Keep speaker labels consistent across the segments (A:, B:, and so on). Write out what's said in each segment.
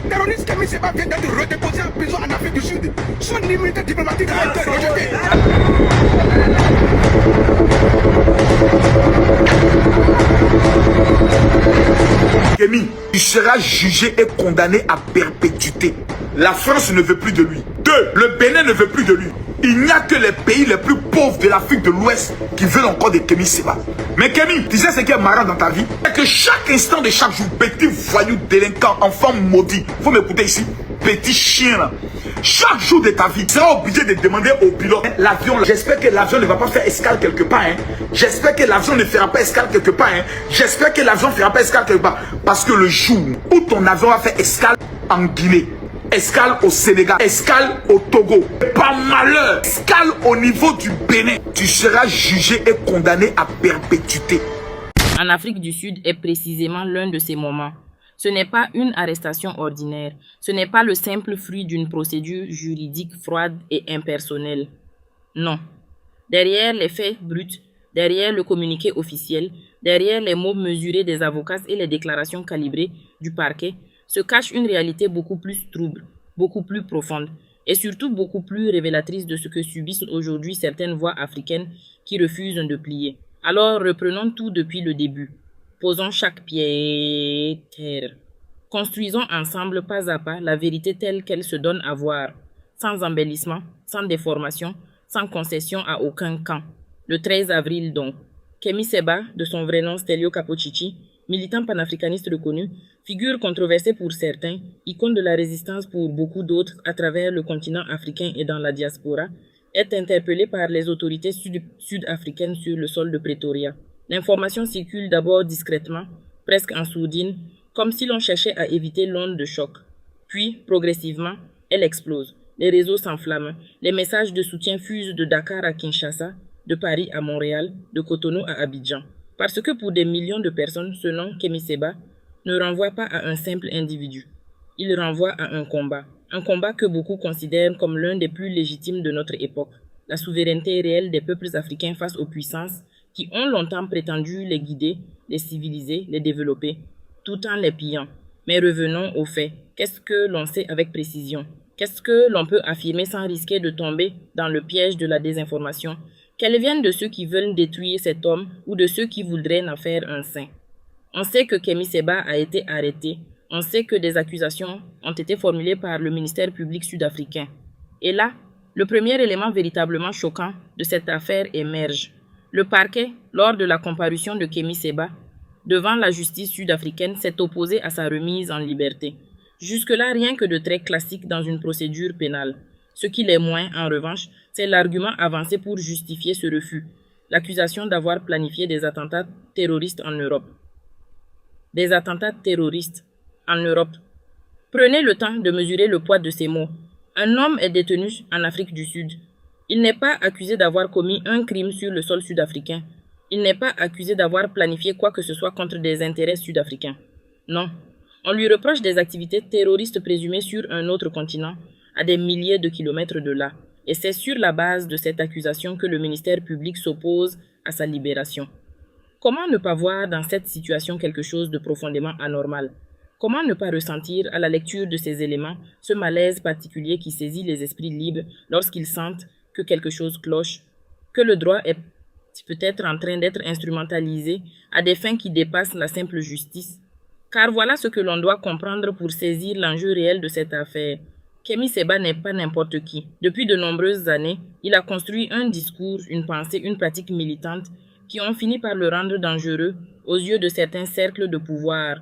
A: terroriste Kémy Séba vient d'être redéposé en prison en Afrique du Sud. Son immunité diplomatique a été rejetée.
B: Kémy, tu seras jugé et condamné à perpétuité. La France ne veut plus de lui. 2. Le Bénin ne veut plus de lui. Il n'y a que les pays les plus pauvres de l'Afrique de l'Ouest qui veulent encore de Kémy Séba. Mais Kémy, tu sais ce qui est marrant dans ta vie? C'est que chaque instant de chaque jour, petit voyou, délinquant, enfant maudit, faut m'écouter ici, petit chien là. Chaque jour de ta vie, tu seras obligé de demander au pilote l'avion. J'espère que l'avion ne va pas faire escale quelque part. J'espère que l'avion ne fera pas escale quelque part. J'espère que l'avion ne fera pas escale quelque part. Parce que le jour où ton avion va faire escale en Guinée, escale au Sénégal, escale au Togo, par malheur, escale au niveau du Bénin, tu seras jugé et condamné à perpétuité.
C: En Afrique du Sud est précisément l'un de ces moments. Ce n'est pas une arrestation ordinaire, ce n'est pas le simple fruit d'une procédure juridique froide et impersonnelle. Non. Derrière les faits bruts, derrière le communiqué officiel, derrière les mots mesurés des avocats et les déclarations calibrées du parquet, se cache une réalité beaucoup plus trouble, beaucoup plus profonde et surtout beaucoup plus révélatrice de ce que subissent aujourd'hui certaines voix africaines qui refusent de plier. Alors reprenons tout depuis le début. Posons chaque pierre. Construisons ensemble pas à pas la vérité telle qu'elle se donne à voir, sans embellissement, sans déformation, sans concession à aucun camp. Le 13 avril donc, Kémy Séba, de son vrai nom Stelio Kapocici, militant panafricaniste reconnu, figure controversée pour certains, icône de la résistance pour beaucoup d'autres à travers le continent africain et dans la diaspora, est interpellé par les autorités sud-africaines sur le sol de Pretoria. L'information circule d'abord discrètement, presque en sourdine, comme si l'on cherchait à éviter l'onde de choc. Puis, progressivement, elle explose. Les réseaux s'enflamment. Les messages de soutien fusent de Dakar à Kinshasa, de Paris à Montréal, de Cotonou à Abidjan. Parce que pour des millions de personnes, ce nom, Kémy Séba, ne renvoie pas à un simple individu. Il renvoie à un combat que beaucoup considèrent comme l'un des plus légitimes de notre époque. La souveraineté réelle des peuples africains face aux puissances qui ont longtemps prétendu les guider, les civiliser, les développer, tout en les pillant. Mais revenons aux faits. Qu'est-ce que l'on sait avec précision? Qu'est-ce que l'on peut affirmer sans risquer de tomber dans le piège de la désinformation? Qu'elle vienne de ceux qui veulent détruire cet homme ou de ceux qui voudraient en faire un saint. On sait que Kémy Séba a été arrêté. On sait que des accusations ont été formulées par le ministère public sud-africain. Et là, le premier élément véritablement choquant de cette affaire émerge. Le parquet, lors de la comparution de Kémy Séba, devant la justice sud-africaine, s'est opposé à sa remise en liberté. Jusque-là, rien que de très classique dans une procédure pénale. Ce qui l'est moins, en revanche, c'est l'argument avancé pour justifier ce refus, l'accusation d'avoir planifié des attentats terroristes en Europe. Des attentats terroristes en Europe. Prenez le temps de mesurer le poids de ces mots. Un homme est détenu en Afrique du Sud. Il n'est pas accusé d'avoir commis un crime sur le sol sud-africain. Il n'est pas accusé d'avoir planifié quoi que ce soit contre des intérêts sud-africains. Non. On lui reproche des activités terroristes présumées sur un autre continent, à des milliers de kilomètres de là. Et c'est sur la base de cette accusation que le ministère public s'oppose à sa libération. Comment ne pas voir dans cette situation quelque chose de profondément anormal? Comment ne pas ressentir à la lecture de ces éléments ce malaise particulier qui saisit les esprits libres lorsqu'ils sentent que quelque chose cloche, que le droit est peut-être en train d'être instrumentalisé à des fins qui dépassent la simple justice? Car voilà ce que l'on doit comprendre pour saisir l'enjeu réel de cette affaire. Kémy Séba n'est pas n'importe qui. Depuis de nombreuses années, il a construit un discours, une pensée, une pratique militante qui ont fini par le rendre dangereux aux yeux de certains cercles de pouvoir.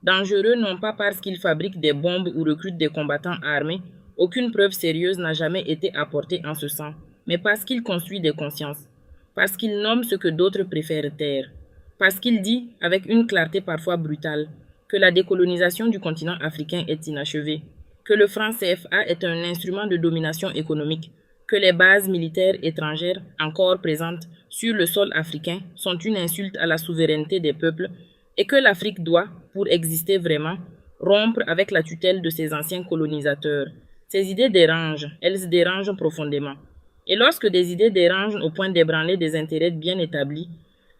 C: Dangereux non pas parce qu'il fabrique des bombes ou recrute des combattants armés, aucune preuve sérieuse n'a jamais été apportée en ce sens, mais parce qu'il construit des consciences, parce qu'il nomme ce que d'autres préfèrent taire, parce qu'il dit, avec une clarté parfois brutale, que la décolonisation du continent africain est inachevée, que le franc CFA est un instrument de domination économique, que les bases militaires étrangères encore présentes sur le sol africain sont une insulte à la souveraineté des peuples et que l'Afrique doit, pour exister vraiment, rompre avec la tutelle de ses anciens colonisateurs. Ces idées dérangent, elles se dérangent profondément. Et lorsque des idées dérangent au point d'ébranler des intérêts bien établis,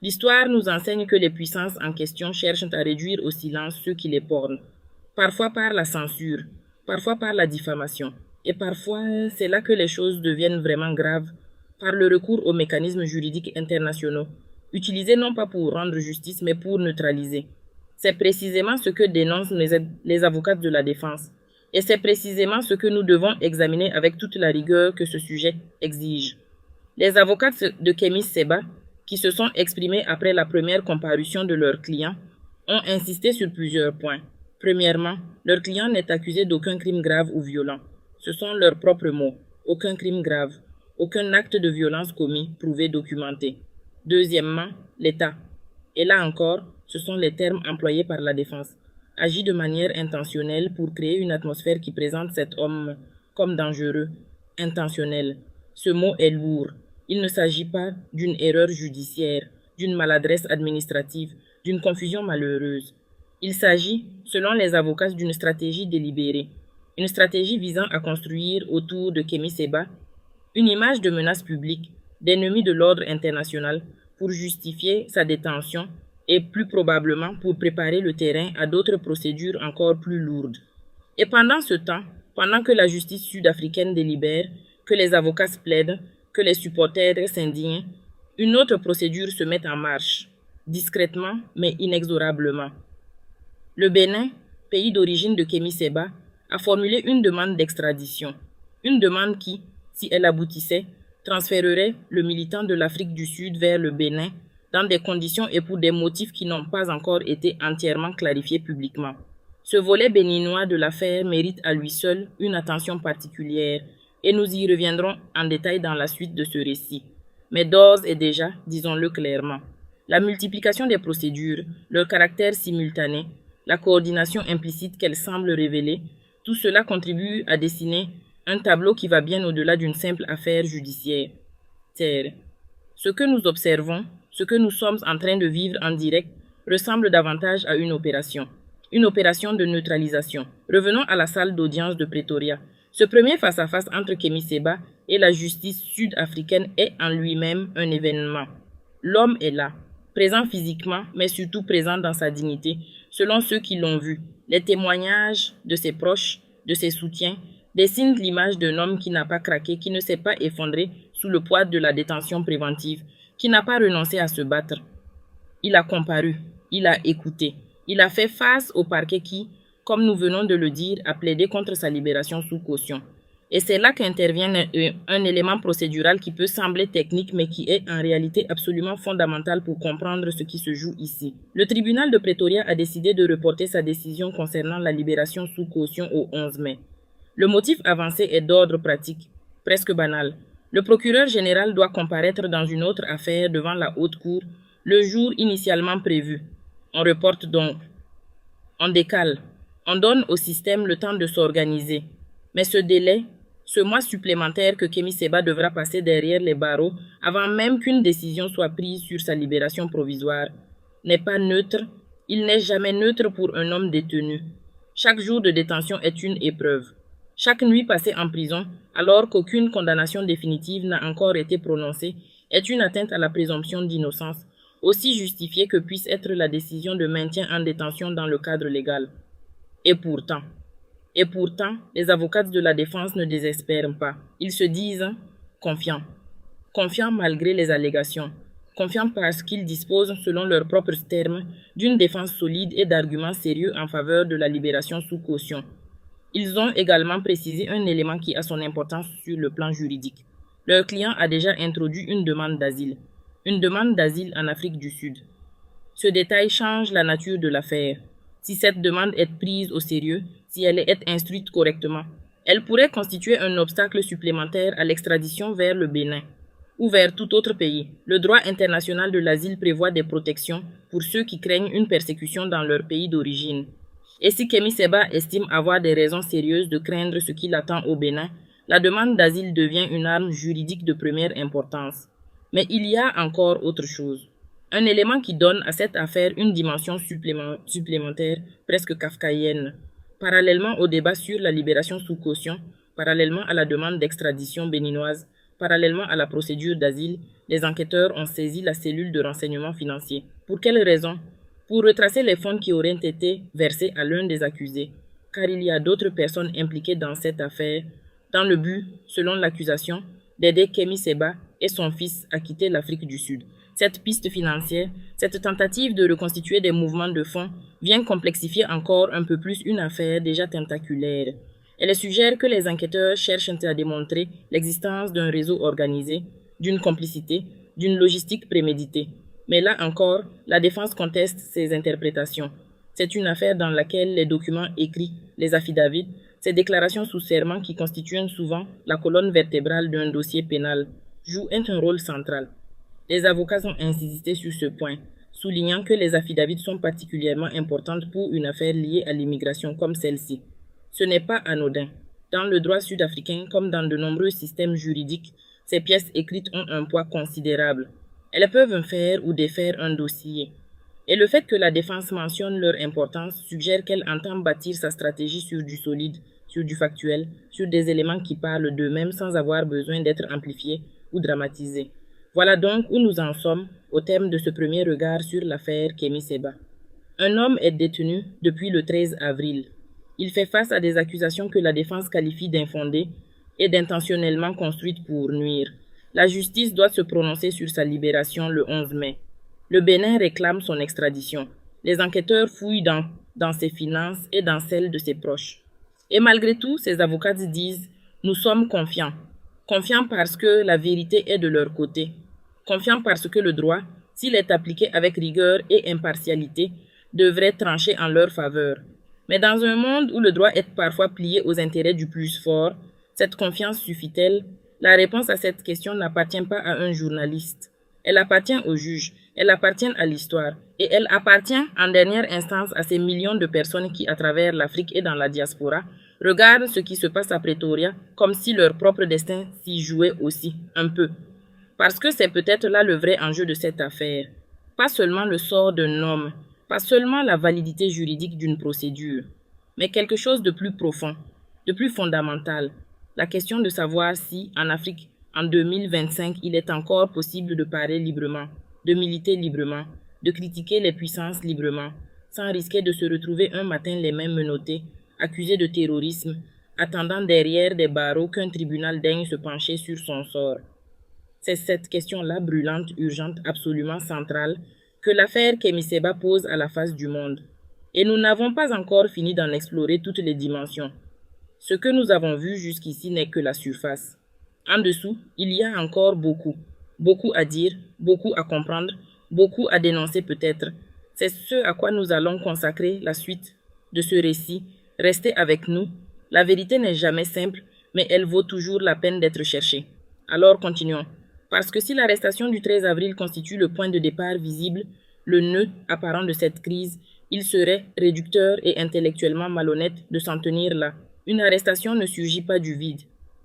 C: l'histoire nous enseigne que les puissances en question cherchent à réduire au silence ceux qui les portent. parfois par la censure, parfois par la diffamation, et parfois c'est là que les choses deviennent vraiment graves, par le recours aux mécanismes juridiques internationaux, utilisés non pas pour rendre justice mais pour neutraliser. C'est précisément ce que dénoncent les avocats de la défense, et c'est précisément ce que nous devons examiner avec toute la rigueur que ce sujet exige. Les avocats de Kémy Séba, qui se sont exprimés après la première comparution de leur client, ont insisté sur plusieurs points. Premièrement, leur client n'est accusé d'aucun crime grave ou violent. Ce sont leurs propres mots. Aucun crime grave, aucun acte de violence commis, prouvé, documenté. Deuxièmement, l'État. Et là encore, ce sont les termes employés par la défense. Agit de manière intentionnelle pour créer une atmosphère qui présente cet homme comme dangereux, intentionnel. Ce mot est lourd. Il ne s'agit pas d'une erreur judiciaire, d'une maladresse administrative, d'une confusion malheureuse. Il s'agit, selon les avocats, d'une stratégie délibérée, une stratégie visant à construire autour de Kémy Séba une image de menace publique, d'ennemi de l'ordre international, pour justifier sa détention et plus probablement pour préparer le terrain à d'autres procédures encore plus lourdes. Et pendant ce temps, pendant que la justice sud-africaine délibère, que les avocats plaident, que les supporters s'indignent, une autre procédure se met en marche, discrètement mais inexorablement. Le Bénin, pays d'origine de Kémy Séba, a formulé une demande d'extradition, une demande qui, si elle aboutissait, transférerait le militant de l'Afrique du Sud vers le Bénin dans des conditions et pour des motifs qui n'ont pas encore été entièrement clarifiés publiquement. Ce volet béninois de l'affaire mérite à lui seul une attention particulière et nous y reviendrons en détail dans la suite de ce récit. Mais d'ores et déjà, disons-le clairement, la multiplication des procédures, leur caractère simultané, la coordination implicite qu'elles semblent révéler, tout cela contribue à dessiner un tableau qui va bien au-delà d'une simple affaire judiciaire. Ce que nous observons, ce que nous sommes en train de vivre en direct, ressemble davantage à une opération de neutralisation. Revenons à la salle d'audience de Pretoria. Ce premier face-à-face entre Kémy Séba et la justice sud-africaine est en lui-même un événement. L'homme est là, présent physiquement, mais surtout présent dans sa dignité, selon ceux qui l'ont vu. Les témoignages de ses proches, de ses soutiens, dessinent l'image d'un homme qui n'a pas craqué, qui ne s'est pas effondré sous le poids de la détention préventive, qui n'a pas renoncé à se battre. Il a comparu, il a écouté, il a fait face au parquet qui, comme nous venons de le dire, a plaidé contre sa libération sous caution. Et c'est là qu'intervient un élément procédural qui peut sembler technique mais qui est en réalité absolument fondamental pour comprendre ce qui se joue ici. Le tribunal de Pretoria a décidé de reporter sa décision concernant la libération sous caution au 11 mai. Le motif avancé est d'ordre pratique, presque banal. Le procureur général doit comparaître dans une autre affaire devant la haute cour le jour initialement prévu. On reporte donc. On décale. On donne au système le temps de s'organiser. Mais ce délai, ce mois supplémentaire que Kémy Séba devra passer derrière les barreaux avant même qu'une décision soit prise sur sa libération provisoire, n'est pas neutre. Il n'est jamais neutre pour un homme détenu. Chaque jour de détention est une épreuve. Chaque nuit passée en prison, alors qu'aucune condamnation définitive n'a encore été prononcée, est une atteinte à la présomption d'innocence, aussi justifiée que puisse être la décision de maintien en détention dans le cadre légal. Et pourtant, les avocats de la défense ne désespèrent pas. Ils se disent confiants. Confiants malgré les allégations. Confiants parce qu'ils disposent, selon leurs propres termes, d'une défense solide et d'arguments sérieux en faveur de la libération sous caution. Ils ont également précisé un élément qui a son importance sur le plan juridique. Leur client a déjà introduit une demande d'asile en Afrique du Sud. Ce détail change la nature de l'affaire. Si cette demande est prise au sérieux, si elle est instruite correctement, elle pourrait constituer un obstacle supplémentaire à l'extradition vers le Bénin ou vers tout autre pays. Le droit international de l'asile prévoit des protections pour ceux qui craignent une persécution dans leur pays d'origine. Et si Kémy Séba estime avoir des raisons sérieuses de craindre ce qui l'attend au Bénin, la demande d'asile devient une arme juridique de première importance. Mais il y a encore autre chose. Un élément qui donne à cette affaire une dimension supplémentaire, presque kafkaïenne. Parallèlement au débat sur la libération sous caution, parallèlement à la demande d'extradition béninoise, parallèlement à la procédure d'asile, les enquêteurs ont saisi la cellule de renseignement financier. Pour quelle raison ? Pour retracer les fonds qui auraient été versés à l'un des accusés. car il y a d'autres personnes impliquées dans cette affaire, dans le but, selon l'accusation, d'aider Kémy Séba et son fils à quitter l'Afrique du Sud. Cette piste financière, cette tentative de reconstituer des mouvements de fonds vient complexifier encore un peu plus une affaire déjà tentaculaire. Elle suggère que les enquêteurs cherchent à démontrer l'existence d'un réseau organisé, d'une complicité, d'une logistique préméditée. Mais là encore, la défense conteste ces interprétations. C'est une affaire dans laquelle les documents écrits, les affidavits, ces déclarations sous serment qui constituent souvent la colonne vertébrale d'un dossier pénal, jouent un rôle central. Les avocats ont insisté sur ce point, soulignant que les affidavits sont particulièrement importantes pour une affaire liée à l'immigration comme celle-ci. Ce n'est pas anodin. Dans le droit sud-africain, comme dans de nombreux systèmes juridiques, ces pièces écrites ont un poids considérable. Elles peuvent faire ou défaire un dossier. Et le fait que la défense mentionne leur importance suggère qu'elle entend bâtir sa stratégie sur du solide, sur du factuel, sur des éléments qui parlent d'eux-mêmes sans avoir besoin d'être amplifiés ou dramatisés. Voilà donc où nous en sommes au terme de ce premier regard sur l'affaire Kémy Séba. Un homme est détenu depuis le 13 avril. Il fait face à des accusations que la défense qualifie d'infondées et d'intentionnellement construites pour nuire. La justice doit se prononcer sur sa libération le 11 mai. Le Bénin réclame son extradition. Les enquêteurs fouillent dans ses finances et dans celles de ses proches. Et malgré tout, ses avocats disent « Nous sommes confiants ». Confiants parce que la vérité est de leur côté. Confiants parce que le droit, s'il est appliqué avec rigueur et impartialité, devrait trancher en leur faveur. Mais dans un monde où le droit est parfois plié aux intérêts du plus fort, cette confiance suffit-elle? La réponse à cette question n'appartient pas à un journaliste. Elle appartient au juge, elle appartient à l'histoire, et elle appartient en dernière instance à ces millions de personnes qui, à travers l'Afrique et dans la diaspora, regardent ce qui se passe à Pretoria comme si leur propre destin s'y jouait aussi, un peu. Parce que c'est peut-être là le vrai enjeu de cette affaire. Pas seulement le sort d'un homme, pas seulement la validité juridique d'une procédure, mais quelque chose de plus profond, de plus fondamental. La question de savoir si, en Afrique, en 2025, il est encore possible de parler librement, de militer librement, de critiquer les puissances librement, sans risquer de se retrouver un matin les mains menottées, accusés de terrorisme, attendant derrière des barreaux qu'un tribunal daigne se pencher sur son sort. C'est cette question-là brûlante, urgente, absolument centrale, que l'affaire Kémy Séba pose à la face du monde. Et nous n'avons pas encore fini d'en explorer toutes les dimensions. Ce que nous avons vu jusqu'ici n'est que la surface. En dessous, il y a encore beaucoup. Beaucoup à dire, beaucoup à comprendre, beaucoup à dénoncer peut-être. C'est ce à quoi nous allons consacrer la suite de ce récit. Restez avec nous. La vérité n'est jamais simple, mais elle vaut toujours la peine d'être cherchée. Alors continuons. Parce que si l'arrestation du 13 avril constitue le point de départ visible, le nœud apparent de cette crise, il serait réducteur et intellectuellement malhonnête de s'en tenir là. Une arrestation ne surgit pas du vide.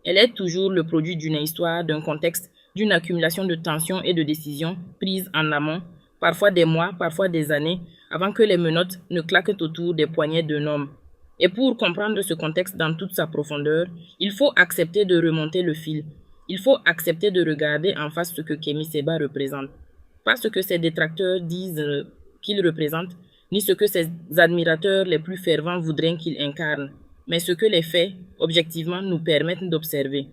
C: Elle est toujours le produit d'une histoire, d'un contexte, d'une accumulation de tensions et de décisions prises en amont, parfois des mois, parfois des années, avant que les menottes ne claquent autour des poignets d'un homme. Et pour comprendre ce contexte dans toute sa profondeur, il faut accepter de remonter le fil. Il faut accepter de regarder en face ce que Kémy Séba représente. Pas ce que ses détracteurs disent qu'il représente, ni ce que ses admirateurs les plus fervents voudraient qu'il incarne, mais ce que les faits, objectivement, nous permettent d'observer.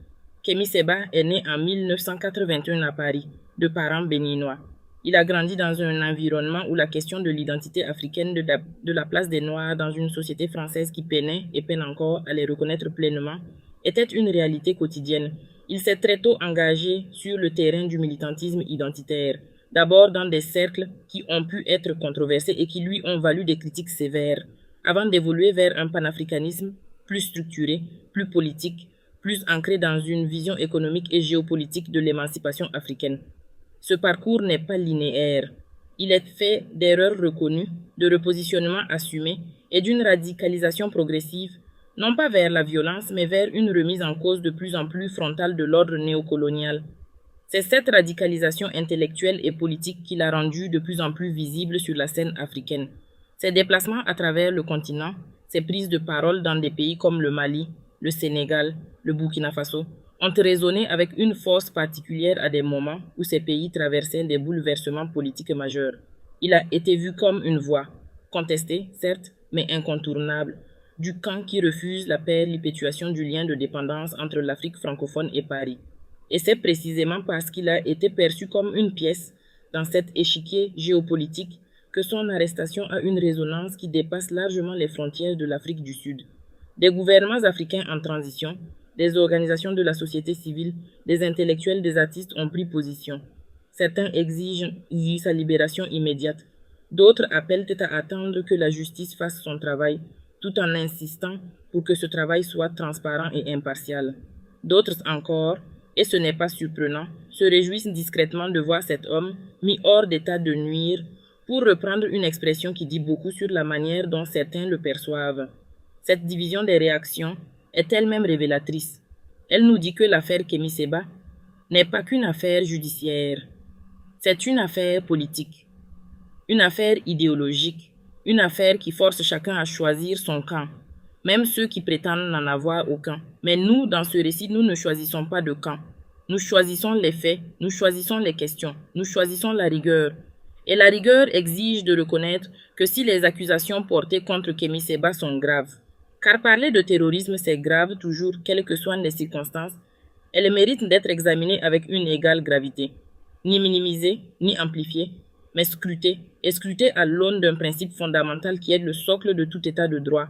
C: Kémy Séba est né en 1981 à Paris, de parents béninois. Il a grandi dans un environnement où la question de l'identité africaine, de la place des Noirs dans une société française qui peinait et peine encore à les reconnaître pleinement, était une réalité quotidienne. Il s'est très tôt engagé sur le terrain du militantisme identitaire, d'abord dans des cercles qui ont pu être controversés et qui lui ont valu des critiques sévères, avant d'évoluer vers un panafricanisme plus structuré, plus politique, plus ancré dans une vision économique et géopolitique de l'émancipation africaine. Ce parcours n'est pas linéaire. Il est fait d'erreurs reconnues, de repositionnements assumés et d'une radicalisation progressive, non pas vers la violence, mais vers une remise en cause de plus en plus frontale de l'ordre néocolonial. C'est cette radicalisation intellectuelle et politique qui l'a rendu de plus en plus visible sur la scène africaine. Ses déplacements à travers le continent, ses prises de parole dans des pays comme le Mali, le Sénégal, le Burkina Faso, ont résonné avec une force particulière à des moments où ces pays traversaient des bouleversements politiques majeurs. Il a été vu comme une voix, contestée, certes, mais incontournable. du camp qui refuse la perpétuation du lien de dépendance entre l'Afrique francophone et Paris. Et c'est précisément parce qu'il a été perçu comme une pièce dans cet échiquier géopolitique que son arrestation a une résonance qui dépasse largement les frontières de l'Afrique du Sud. Des gouvernements africains en transition, des organisations de la société civile, des intellectuels, des artistes ont pris position. Certains exigent sa libération immédiate. D'autres appellent à attendre que la justice fasse son travail, tout en insistant pour que ce travail soit transparent et impartial. D'autres encore, et ce n'est pas surprenant, se réjouissent discrètement de voir cet homme mis hors d'état de nuire, pour reprendre une expression qui dit beaucoup sur la manière dont certains le perçoivent. Cette division des réactions est elle-même révélatrice. Elle nous dit que l'affaire Kémy Séba n'est pas qu'une affaire judiciaire. C'est une affaire politique, une affaire idéologique, une affaire qui force chacun à choisir son camp, même ceux qui prétendent n'en avoir aucun. Mais nous, dans ce récit, nous ne choisissons pas de camp. Nous choisissons les faits, nous choisissons les questions, nous choisissons la rigueur. Et la rigueur exige de reconnaître que si les accusations portées contre Kémy Séba sont graves, car parler de terrorisme c'est grave toujours, quelles que soient les circonstances, elles méritent d'être examinées avec une égale gravité, ni minimisées, ni amplifiées, mais scrutées, et scrutées à l'aune d'un principe fondamental qui est le socle de tout état de droit.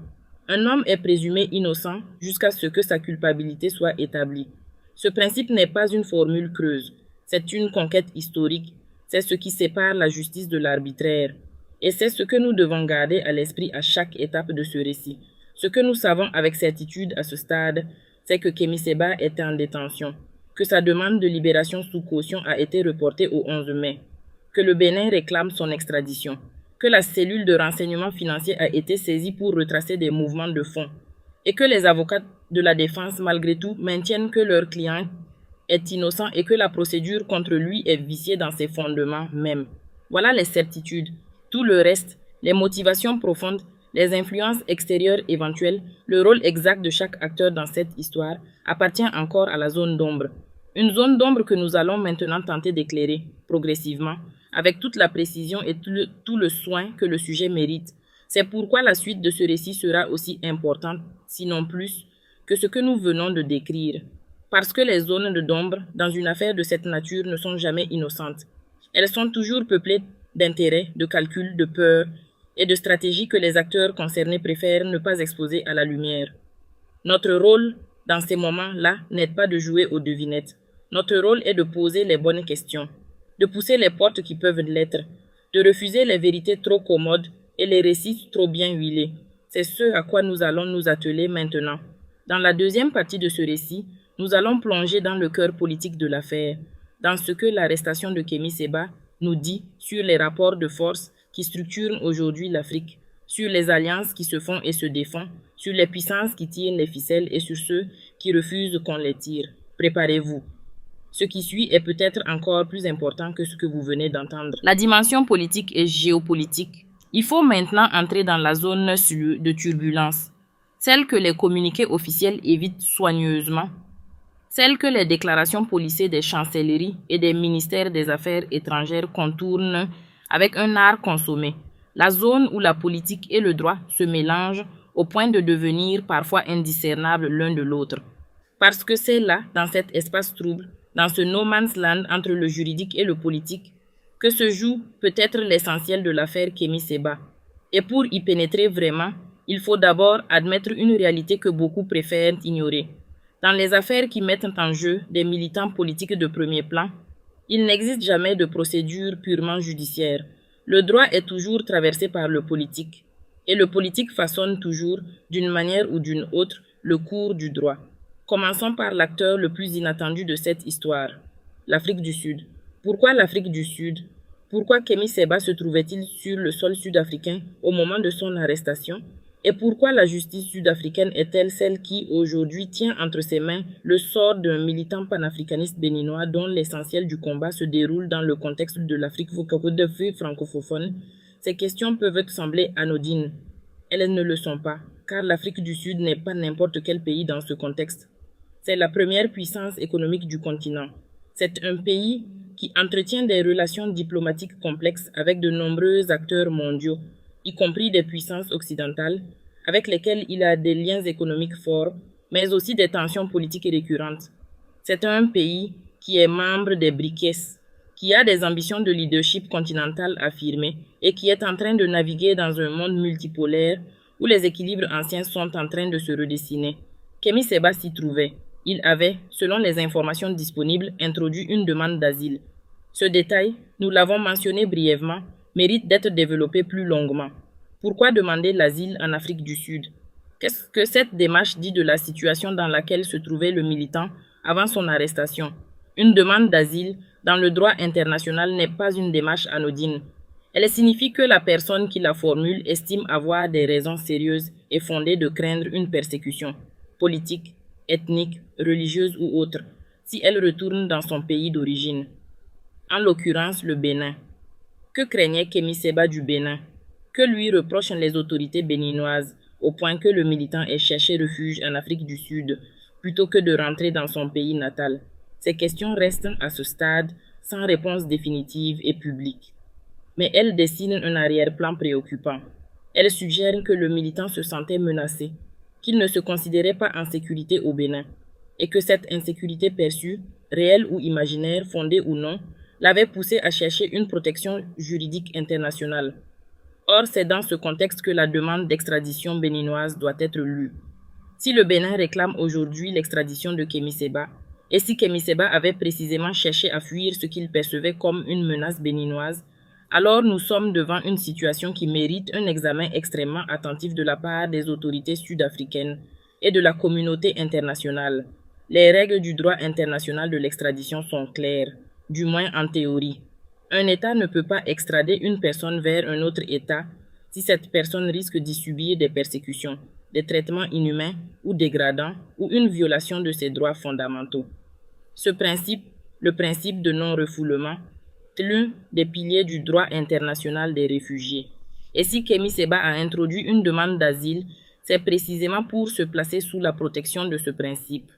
C: Un homme est présumé innocent jusqu'à ce que sa culpabilité soit établie. Ce principe n'est pas une formule creuse, c'est une conquête historique. C'est ce qui sépare la justice de l'arbitraire. Et c'est ce que nous devons garder à l'esprit à chaque étape de ce récit. Ce que nous savons avec certitude à ce stade, c'est que Kémy Séba est en détention, que sa demande de libération sous caution a été reportée au 11 mai, que le Bénin réclame son extradition, que la cellule de renseignement financier a été saisie pour retracer des mouvements de fonds, et que les avocats de la défense, malgré tout, maintiennent que leur client est innocent et que la procédure contre lui est viciée dans ses fondements même. Voilà les certitudes. Tout le reste, les motivations profondes, les influences extérieures éventuelles, le rôle exact de chaque acteur dans cette histoire appartient encore à la zone d'ombre. Une zone d'ombre que nous allons maintenant tenter d'éclairer, progressivement, avec toute la précision et tout le soin que le sujet mérite. C'est pourquoi la suite de ce récit sera aussi importante, sinon plus, que ce que nous venons de décrire. Parce que les zones d'ombre dans une affaire de cette nature ne sont jamais innocentes. Elles sont toujours peuplées d'intérêts, de calculs, de peurs et de stratégies que les acteurs concernés préfèrent ne pas exposer à la lumière. Notre rôle, dans ces moments-là, n'est pas de jouer aux devinettes. Notre rôle est de poser les bonnes questions, de pousser les portes qui peuvent l'être, de refuser les vérités trop commodes et les récits trop bien huilés. C'est ce à quoi nous allons nous atteler maintenant. Dans la deuxième partie de ce récit, nous allons plonger dans le cœur politique de l'affaire, dans ce que l'arrestation de Kémy Séba nous dit sur les rapports de force qui structurent aujourd'hui l'Afrique, sur les alliances qui se font et se défont, sur les puissances qui tirent les ficelles et sur ceux qui refusent qu'on les tire. Préparez-vous. Ce qui suit est peut-être encore plus important que ce que vous venez d'entendre. La dimension politique et géopolitique. Il faut maintenant entrer dans la zone de turbulence, celle que les communiqués officiels évitent soigneusement, celle que les déclarations policées des chancelleries et des ministères des Affaires étrangères contournent avec un art consommé, la zone où la politique et le droit se mélangent au point de devenir parfois indiscernables l'un de l'autre. Parce que c'est là, dans cet espace trouble, dans ce no man's land entre le juridique et le politique, que se joue peut-être l'essentiel de l'affaire Kémy Séba. Et pour y pénétrer vraiment, il faut d'abord admettre une réalité que beaucoup préfèrent ignorer. Dans les affaires qui mettent en jeu des militants politiques de premier plan, il n'existe jamais de procédure purement judiciaire. Le droit est toujours traversé par le politique, et le politique façonne toujours, d'une manière ou d'une autre, le cours du droit. Commençons par l'acteur le plus inattendu de cette histoire, l'Afrique du Sud. Pourquoi l'Afrique du Sud? Pourquoi Kémy Séba se trouvait-il sur le sol sud-africain au moment de son arrestation? Et pourquoi la justice sud-africaine est-elle celle qui, aujourd'hui, tient entre ses mains le sort d'un militant panafricaniste béninois dont l'essentiel du combat se déroule dans le contexte de l'Afrique francophone? Ces questions peuvent sembler anodines. Elles ne le sont pas, car l'Afrique du Sud n'est pas n'importe quel pays dans ce contexte. C'est la première puissance économique du continent. C'est un pays qui entretient des relations diplomatiques complexes avec de nombreux acteurs mondiaux, y compris des puissances occidentales, avec lesquels il a des liens économiques forts, mais aussi des tensions politiques récurrentes. C'est un pays qui est membre des BRICS, qui a des ambitions de leadership continental affirmées et qui est en train de naviguer dans un monde multipolaire où les équilibres anciens sont en train de se redessiner. Kémy Séba s'y trouvait. Il avait, selon les informations disponibles, introduit une demande d'asile. Ce détail, nous l'avons mentionné brièvement, mérite d'être développé plus longuement. Pourquoi demander l'asile en Afrique du Sud? Qu'est-ce que cette démarche dit de la situation dans laquelle se trouvait le militant avant son arrestation? Une demande d'asile dans le droit international n'est pas une démarche anodine. Elle signifie que la personne qui la formule estime avoir des raisons sérieuses et fondées de craindre une persécution politique, ethnique, religieuse ou autre, si elle retourne dans son pays d'origine. En l'occurrence, le Bénin. Que craignait Kémy Séba du Bénin? Que lui reprochent les autorités béninoises au point que le militant ait cherché refuge en Afrique du Sud plutôt que de rentrer dans son pays natal? Ces questions restent à ce stade sans réponse définitive et publique. Mais elles dessinent un arrière-plan préoccupant. Elles suggèrent que le militant se sentait menacé, qu'il ne se considérait pas en sécurité au Bénin, et que cette insécurité perçue, réelle ou imaginaire, fondée ou non, l'avait poussé à chercher une protection juridique internationale. Or, c'est dans ce contexte que la demande d'extradition béninoise doit être lue. Si le Bénin réclame aujourd'hui l'extradition de Kémy Séba, et si Kémy Séba avait précisément cherché à fuir ce qu'il percevait comme une menace béninoise, alors nous sommes devant une situation qui mérite un examen extrêmement attentif de la part des autorités sud-africaines et de la communauté internationale. Les règles du droit international de l'extradition sont claires, du moins en théorie. Un État ne peut pas extrader une personne vers un autre État si cette personne risque d'y subir des persécutions, des traitements inhumains ou dégradants ou une violation de ses droits fondamentaux. Ce principe, le principe de non-refoulement, est l'un des piliers du droit international des réfugiés. Et si Kémy Séba a introduit une demande d'asile, c'est précisément pour se placer sous la protection de ce principe.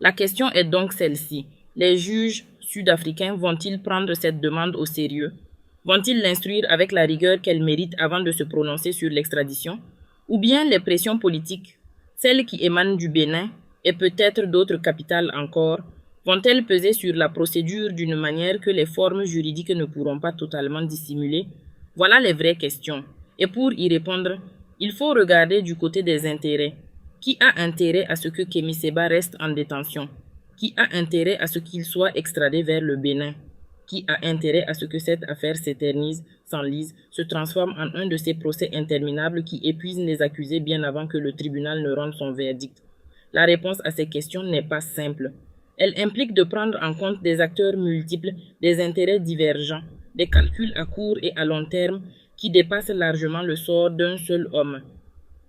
C: La question est donc celle-ci. Les juges sud-africains vont-ils prendre cette demande au sérieux? Vont-ils l'instruire avec la rigueur qu'elle mérite avant de se prononcer sur l'extradition? Ou bien les pressions politiques, celles qui émanent du Bénin et peut-être d'autres capitales encore, vont-elles peser sur la procédure d'une manière que les formes juridiques ne pourront pas totalement dissimuler? Voilà les vraies questions. Et pour y répondre, il faut regarder du côté des intérêts. Qui a intérêt à ce que Kémy Séba reste en détention? Qui a intérêt à ce qu'il soit extradé vers le Bénin? Qui a intérêt à ce que cette affaire s'éternise, s'enlise, se transforme en un de ces procès interminables qui épuisent les accusés bien avant que le tribunal ne rende son verdict? La réponse à ces questions n'est pas simple. Elle implique de prendre en compte des acteurs multiples, des intérêts divergents, des calculs à court et à long terme qui dépassent largement le sort d'un seul homme.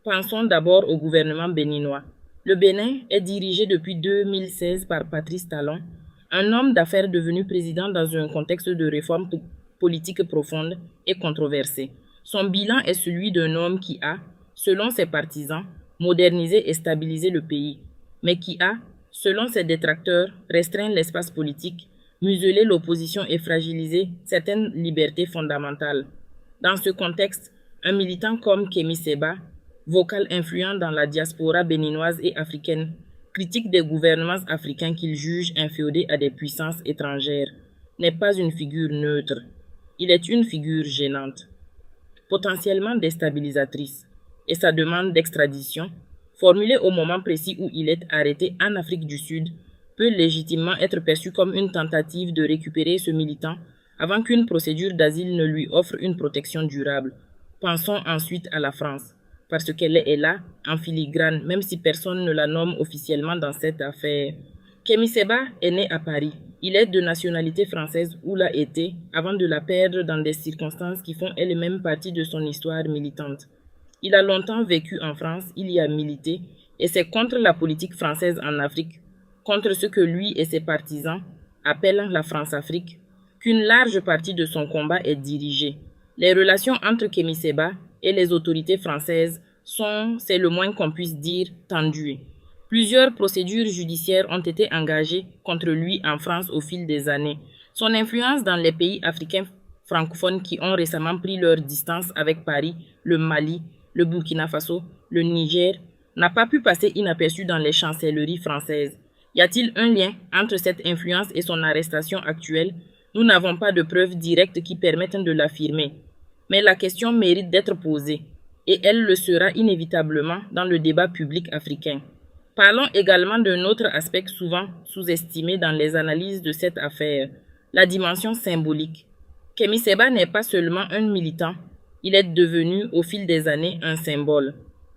C: Pensons d'abord au gouvernement béninois. Le Bénin est dirigé depuis 2016 par Patrice Talon, un homme d'affaires devenu président dans un contexte de réforme politique profonde et controversée. Son bilan est celui d'un homme qui a, selon ses partisans, modernisé et stabilisé le pays, mais qui a, selon ses détracteurs, restreint l'espace politique, muselé l'opposition et fragilisé certaines libertés fondamentales. Dans ce contexte, un militant comme Kémy Séba, vocal influent dans la diaspora béninoise et africaine, critique des gouvernements africains qu'il juge inféodés à des puissances étrangères, n'est pas une figure neutre. Il est une figure gênante, potentiellement déstabilisatrice, et sa demande d'extradition, formulée au moment précis où il est arrêté en Afrique du Sud, peut légitimement être perçue comme une tentative de récupérer ce militant avant qu'une procédure d'asile ne lui offre une protection durable. Pensons ensuite à la France, parce qu'elle est là, en filigrane, même si personne ne la nomme officiellement dans cette affaire. Kémy Séba est né à Paris. Il est de nationalité française ou l'a été, avant de la perdre dans des circonstances qui font elles-mêmes partie de son histoire militante. Il a longtemps vécu en France, il y a milité, et c'est contre la politique française en Afrique, contre ce que lui et ses partisans appellent la France-Afrique, qu'une large partie de son combat est dirigée. Les relations entre Kémy Séba et les autorités françaises sont, c'est le moins qu'on puisse dire, tendues. Plusieurs procédures judiciaires ont été engagées contre lui en France au fil des années. Son influence dans les pays africains francophones qui ont récemment pris leur distance avec Paris, le Mali, le Burkina Faso, le Niger, n'a pas pu passer inaperçu dans les chancelleries françaises. Y a-t-il un lien entre cette influence et son arrestation actuelle? Nous n'avons pas de preuves directes qui permettent de l'affirmer. Mais la question mérite d'être posée, et elle le sera inévitablement dans le débat public africain. Parlons également d'un autre aspect souvent sous-estimé dans les analyses de cette affaire, la dimension symbolique. Kémy Séba n'est pas seulement un militant, il est devenu au fil des années un symbole.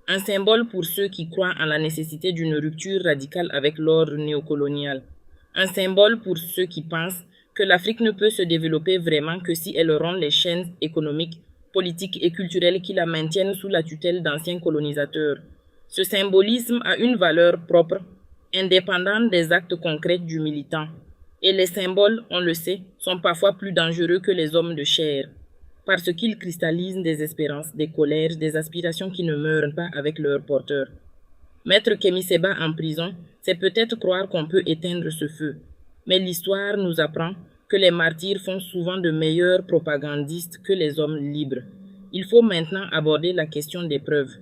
C: Un symbole pour ceux qui croient en la nécessité d'une rupture radicale avec l'ordre néocolonial. Un symbole pour ceux qui pensent que l'Afrique ne peut se développer vraiment que si elle rompt les chaînes économiques, politiques et culturelles qui la maintiennent sous la tutelle d'anciens colonisateurs. Ce symbolisme a une valeur propre, indépendante des actes concrets du militant. Et les symboles, on le sait, sont parfois plus dangereux que les hommes de chair, parce qu'ils cristallisent des espérances, des colères, des aspirations qui ne meurent pas avec leur porteur. Mettre Kémy Séba en prison, c'est peut-être croire qu'on peut éteindre ce feu. Mais l'histoire nous apprend que les martyrs font souvent de meilleurs propagandistes que les hommes libres. Il faut maintenant aborder la question des preuves,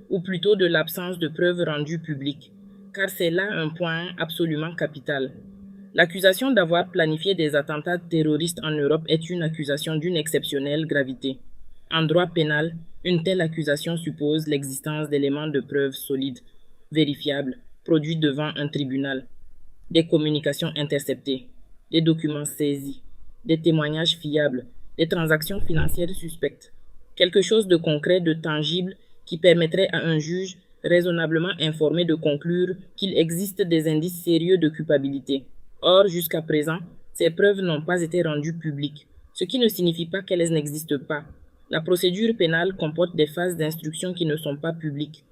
C: ou plutôt de l'absence de preuves rendues publiques, car c'est là un point absolument capital. L'accusation d'avoir planifié des attentats terroristes en Europe est une accusation d'une exceptionnelle gravité. En droit pénal, une telle accusation suppose l'existence d'éléments de preuve solides, vérifiables, produits devant un tribunal, des communications interceptées, des documents saisis, des témoignages fiables, des transactions financières suspectes, quelque chose de concret, de tangible qui permettrait à un juge raisonnablement informé de conclure qu'il existe des indices sérieux de culpabilité. Or, jusqu'à présent, ces preuves n'ont pas été rendues publiques, ce qui ne signifie pas qu'elles n'existent pas. La procédure pénale comporte des phases d'instruction qui ne sont pas publiques.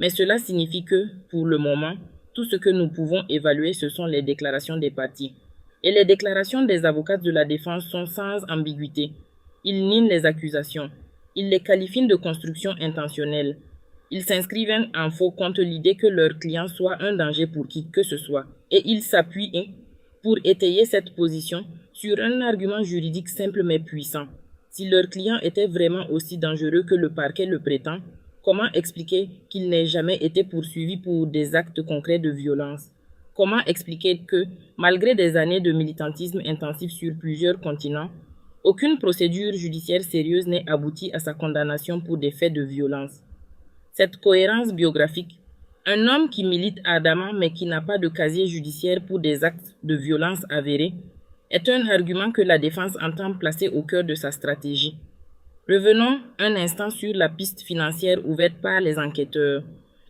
C: Mais cela signifie que, pour le moment, tout ce que nous pouvons évaluer, ce sont les déclarations des parties. Et les déclarations des avocats de la défense sont sans ambiguïté. Ils nient les accusations. Ils les qualifient de construction intentionnelle. Ils s'inscrivent en faux contre l'idée que leur client soit un danger pour qui que ce soit. Et ils s'appuient, pour étayer cette position, sur un argument juridique simple mais puissant. Si leur client était vraiment aussi dangereux que le parquet le prétend, comment expliquer qu'il n'ait jamais été poursuivi pour des actes concrets de violence? Comment expliquer que, malgré des années de militantisme intensif sur plusieurs continents, aucune procédure judiciaire sérieuse n'ait abouti à sa condamnation pour des faits de violence? Cette cohérence biographique, un homme qui milite ardemment mais qui n'a pas de casier judiciaire pour des actes de violence avérés, est un argument que la défense entend placer au cœur de sa stratégie. Revenons un instant sur la piste financière ouverte par les enquêteurs.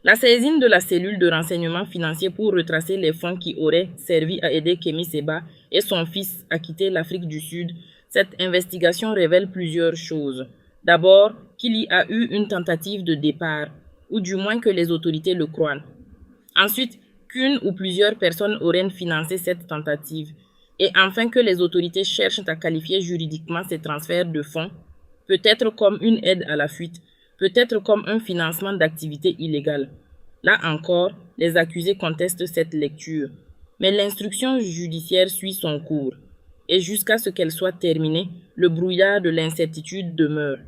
C: La saisine de la cellule de renseignement financier pour retracer les fonds qui auraient servi à aider Kémy Séba et son fils à quitter l'Afrique du Sud, cette investigation révèle plusieurs choses. D'abord, qu'il y a eu une tentative de départ, ou du moins que les autorités le croient. Ensuite, qu'une ou plusieurs personnes auraient financé cette tentative. Et enfin que les autorités cherchent à qualifier juridiquement ces transferts de fonds, peut-être comme une aide à la fuite, peut-être comme un financement d'activités illégales. Là encore, les accusés contestent cette lecture. Mais l'instruction judiciaire suit son cours. Et jusqu'à ce qu'elle soit terminée, le brouillard de l'incertitude demeure.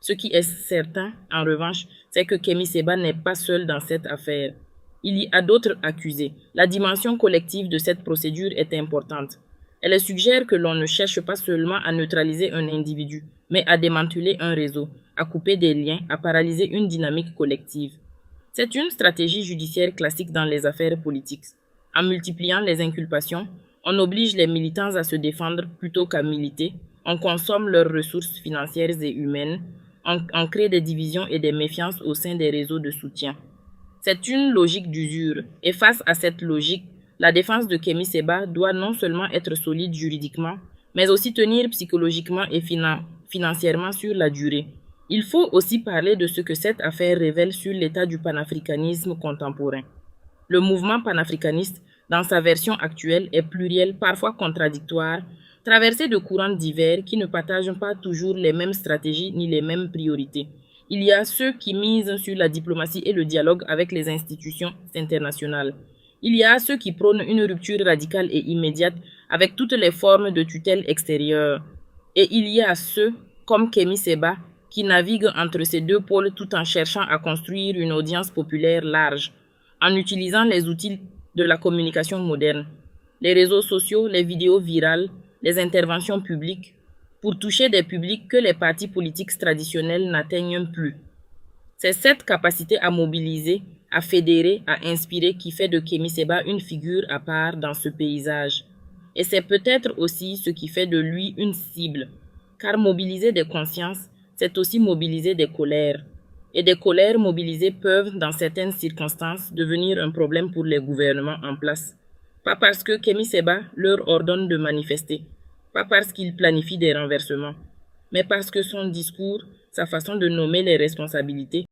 C: Ce qui est certain, en revanche, c'est que Kémy Séba n'est pas seul dans cette affaire. Il y a d'autres accusés. La dimension collective de cette procédure est importante. Elle suggère que l'on ne cherche pas seulement à neutraliser un individu, mais à démanteler un réseau, à couper des liens, à paralyser une dynamique collective. C'est une stratégie judiciaire classique dans les affaires politiques. En multipliant les inculpations, on oblige les militants à se défendre plutôt qu'à militer, on consomme leurs ressources financières et humaines, on crée des divisions et des méfiances au sein des réseaux de soutien. C'est une logique d'usure, et face à cette logique, la défense de Kémy Séba doit non seulement être solide juridiquement, mais aussi tenir psychologiquement et financièrement sur la durée. Il faut aussi parler de ce que cette affaire révèle sur l'état du panafricanisme contemporain. Le mouvement panafricaniste, dans sa version actuelle, est pluriel, parfois contradictoire, traversé de courants divers qui ne partagent pas toujours les mêmes stratégies ni les mêmes priorités. Il y a ceux qui misent sur la diplomatie et le dialogue avec les institutions internationales. Il y a ceux qui prônent une rupture radicale et immédiate avec toutes les formes de tutelle extérieure. Et il y a ceux, comme Kémy Séba, qui navigue entre ces deux pôles tout en cherchant à construire une audience populaire large, en utilisant les outils de la communication moderne, les réseaux sociaux, les vidéos virales, les interventions publiques, pour toucher des publics que les partis politiques traditionnels n'atteignent plus. C'est cette capacité à mobiliser, à fédérer, à inspirer qui fait de Kémy Séba une figure à part dans ce paysage. Et c'est peut-être aussi ce qui fait de lui une cible, car mobiliser des consciences, c'est aussi mobiliser des colères. Et des colères mobilisées peuvent, dans certaines circonstances, devenir un problème pour les gouvernements en place. Pas parce que Kémy Séba leur ordonne de manifester, pas parce qu'il planifie des renversements, mais parce que son discours, sa façon de nommer les responsabilités,